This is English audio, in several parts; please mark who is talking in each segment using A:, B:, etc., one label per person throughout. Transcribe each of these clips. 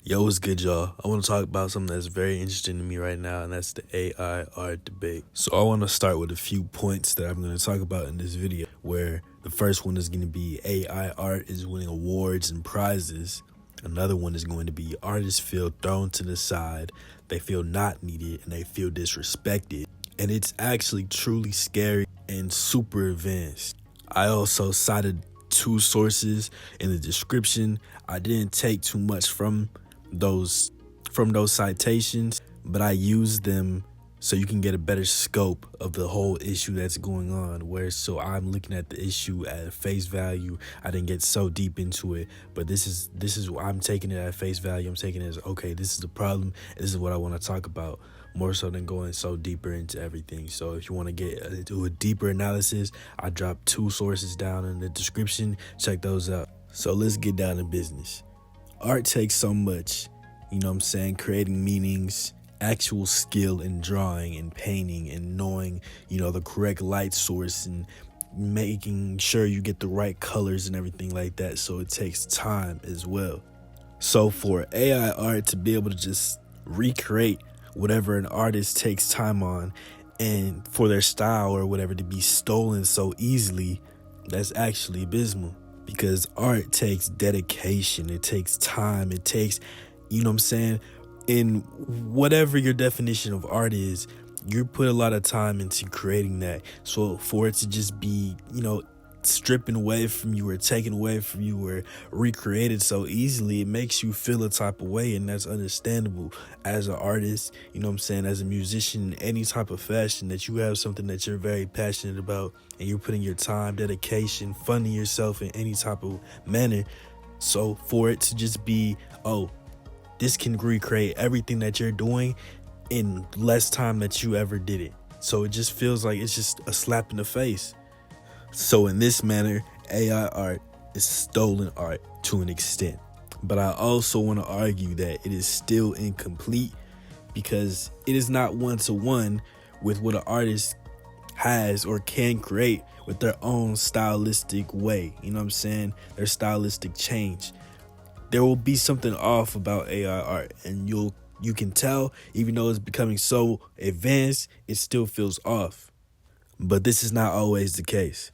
A: Yo, what's good, y'all? I want to talk about something that's very interesting to me right now, and that's the AI art debate. So I want to start with a few points that I'm going to talk about in this video, where the first one is going to be AI art is winning awards and prizes. Another one is going to be artists feel thrown to the side, they feel not needed, and they feel disrespected. And it's actually truly scary and super advanced. I also cited two sources in the description. I didn't take too much from those citations, but I used them so you can get a better scope of the whole issue that's going on, so I'm looking at the issue at face value. I didn't get so deep into it, but this is what I'm taking it at face value. I'm taking it as, okay, this is the problem, this is what I want to talk about, more so than going so deeper into everything. So if you want to get into a deeper analysis, I dropped two sources down in the description. Check those out. So let's get down to business. Art takes so much, creating meanings, actual skill in drawing and painting and knowing, the correct light source and making sure you get the right colors and everything like that. So it takes time as well. So for AI art to be able to just recreate whatever an artist takes time on, and for their style or whatever to be stolen so easily, that's actually abysmal. Because art takes dedication, it takes time, it takes, in whatever your definition of art is, you put a lot of time into creating that. So for it to just be, stripping away from you or taken away from you or recreated so easily, it makes you feel a type of way, and that's understandable as an artist, as a musician, any type of fashion, that you have something that you're very passionate about and you're putting your time, dedication, funding yourself in any type of manner. So for it to just be, this can recreate everything that you're doing in less time that you ever did it. So it just feels like it's just a slap in the face. So in this manner, AI art is stolen art to an extent. But I also want to argue that it is still incomplete, because it is not one-to-one with what an artist has or can create with their own stylistic way. Their stylistic change. There will be something off about AI art, and you can tell, even though it's becoming so advanced, it still feels off. But this is not always the case.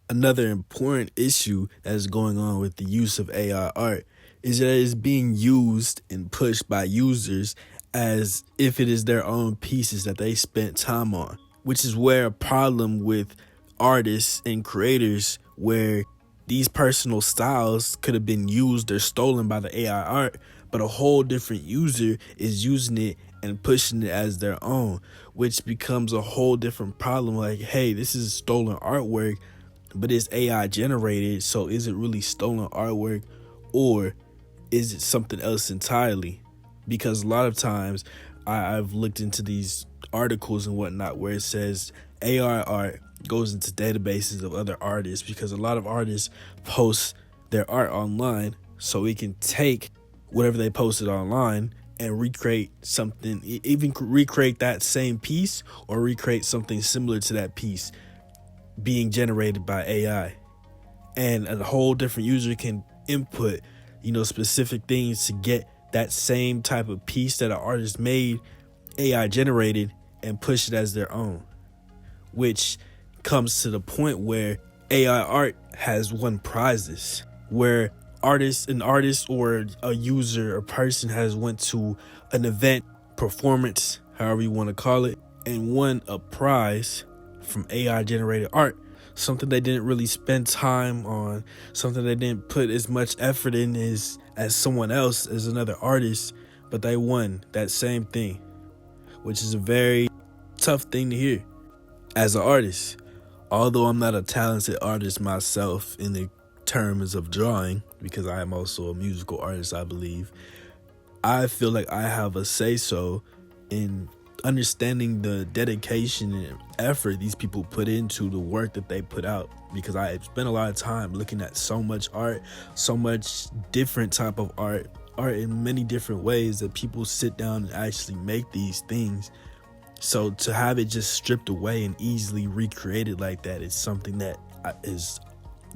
A: Another important issue that is going on with the use of AI art is that it is being used and pushed by users as if it is their own pieces that they spent time on, which is where a problem with artists and creators, where these personal styles could have been used or stolen by the AI art, but a whole different user is using it and pushing it as their own, which becomes a whole different problem. Like, hey, this is stolen artwork, but it's AI generated, so is it really stolen artwork, or is it something else entirely? Because a lot of times I've looked into these articles and whatnot where it says AI art goes into databases of other artists, because a lot of artists post their art online, so we can take whatever they posted online and recreate something, even recreate that same piece or recreate something similar to that piece being generated by AI. And a whole different user can input, specific things to get that same type of piece that an artist made, AI generated, and push it as their own, which comes to the point where AI art has won prizes, where an artist or a user, a person has went to an event, performance, however you want to call it, and won a prize from AI generated art, something they didn't really spend time on, something they didn't put as much effort in as someone else, as another artist, but they won that same thing, which is a very tough thing to hear as an artist. Although I'm not a talented artist myself in the terms of drawing, because I am also a musical artist, I believe, I feel like I have a say-so in understanding the dedication and effort these people put into the work that they put out, because I spent a lot of time looking at so much art, so much different type of art in many different ways that people sit down and actually make these things. So to have it just stripped away and easily recreated like that is something that is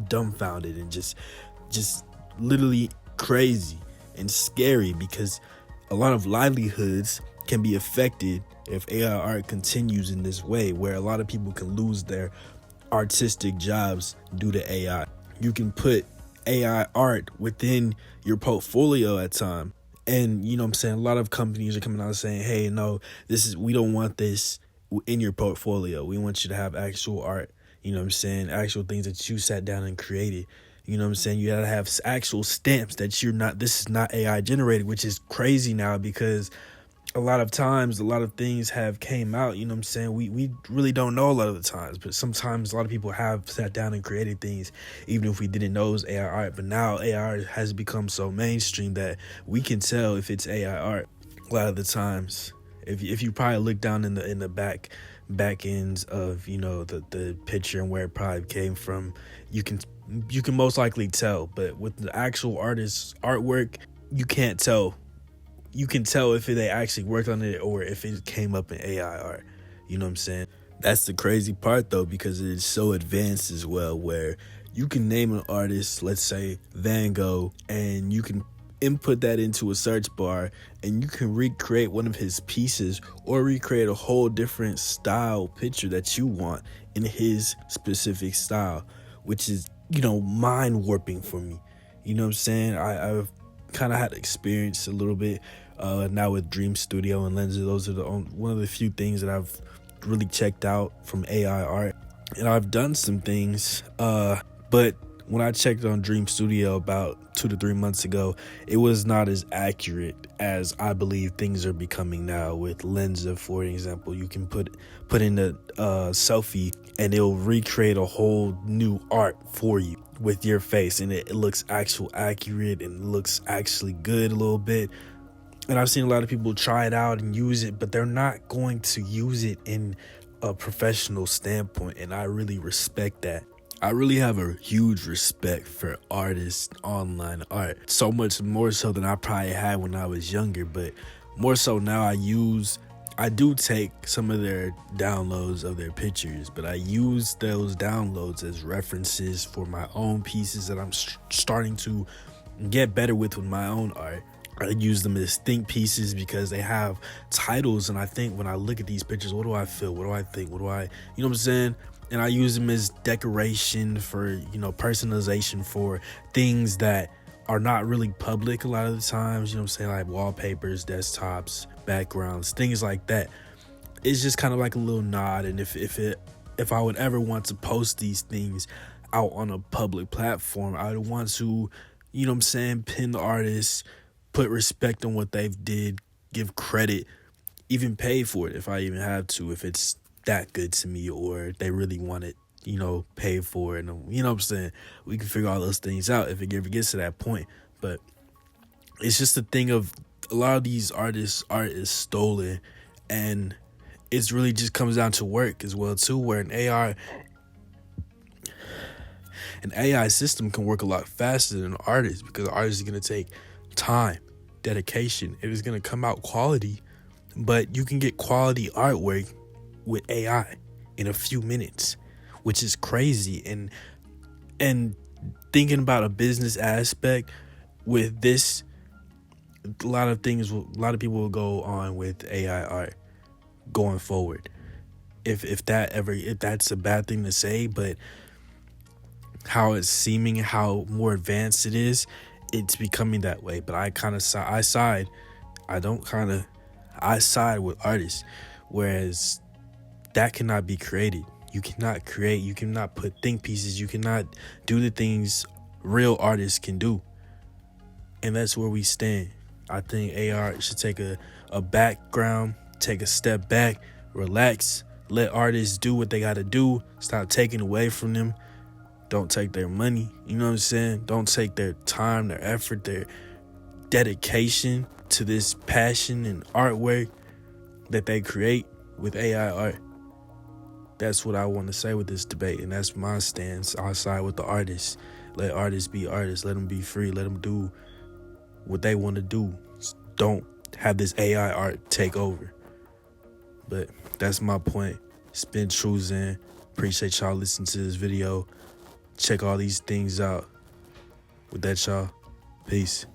A: dumbfounded and just literally crazy. and scary because a lot of livelihoods can be affected if AI art continues in this way, where a lot of people can lose their artistic jobs due to AI. You can put AI art within your portfolio at time. And you know what I'm saying, a lot of companies are coming out saying, hey, no, we don't want this in your portfolio. We want you to have actual art, you know what I'm saying, actual things that you sat down and created. You know what I'm saying? You gotta have actual stamps that this is not AI generated, which is crazy now because a lot of times, a lot of things have came out, you know what I'm saying? We really don't know a lot of the times, but sometimes a lot of people have sat down and created things, even if we didn't know it was AI art. But now AI art has become so mainstream that we can tell if it's AI art a lot of the times. If you probably look down in the back ends of, you know, the picture and where it probably came from, you can most likely tell. But with the actual artist's artwork, you can't tell. You can tell if they actually worked on it or if it came up in AI art. You know what I'm saying? That's the crazy part though, because it is so advanced as well, where you can name an artist, let's say Van Gogh, and you can input that into a search bar and you can recreate one of his pieces or recreate a whole different style picture that you want in his specific style, which is, you know, mind warping for me. You know what I'm saying? I've kind of had experience a little bit now with Dream Studio and Lensa. Those are one of the few things that I've really checked out from AI art, and I've done some things, but when I checked on Dream Studio about 2 to 3 months ago, it was not as accurate as I believe things are becoming now with Lensa. For example, you can put in a selfie and it'll recreate a whole new art for you with your face, and it looks accurate and looks actually good a little bit. And I've seen a lot of people try it out and use it, but they're not going to use it in a professional standpoint, and I really respect that. I really have a huge respect for artists, online art, so much more so than I probably had when I was younger, but more so now I do take some of their downloads of their pictures, but I use those downloads as references for my own pieces that I'm starting to get better with my own art. I use them as think pieces because they have titles, and I think when I look at these pictures, what do I feel? What do I think? You know what I'm saying? And I use them as decoration for, you know, personalization for things that are not really public a lot of the times, you know what I'm saying, like wallpapers, desktops, backgrounds, things like that. It's just kind of like a little nod, and if I would ever want to post these things out on a public platform, I would want to, you know what I'm saying, pin the artists, put respect on what they've did, give credit, even pay for it if I even have to, if it's that good to me or they really want it, you know, pay for it. And, you know what I'm saying, we can figure all those things out if it ever gets to that point. But it's just a thing of a lot of these artists' art is stolen, and it's really just comes down to work as well too, where an AI system can work a lot faster than an artist, because the artist is going to take time, dedication. It is going to come out quality, but you can get quality artwork with AI in a few minutes, which is crazy. And thinking about a business aspect with this, a lot of people will go on with AI art going forward. If that's a bad thing to say, but how it's seeming, how more advanced it is, it's becoming that way. But I side with artists, whereas that cannot be created. You cannot create, you cannot put think pieces, you cannot do the things real artists can do. And that's where we stand. I think AI should take a background, take a step back, relax, let artists do what they gotta do, stop taking away from them. Don't take their money, you know what I'm saying? Don't take their time, their effort, their dedication to this passion and artwork that they create with AI art. That's what I want to say with this debate, and that's my stance. I side with the artists. Let artists be artists. Let them be free. Let them do what they want to do. Don't have this AI art take over. But that's my point. It's been Truzan. Appreciate y'all listening to this video. Check all these things out. With that, y'all, peace.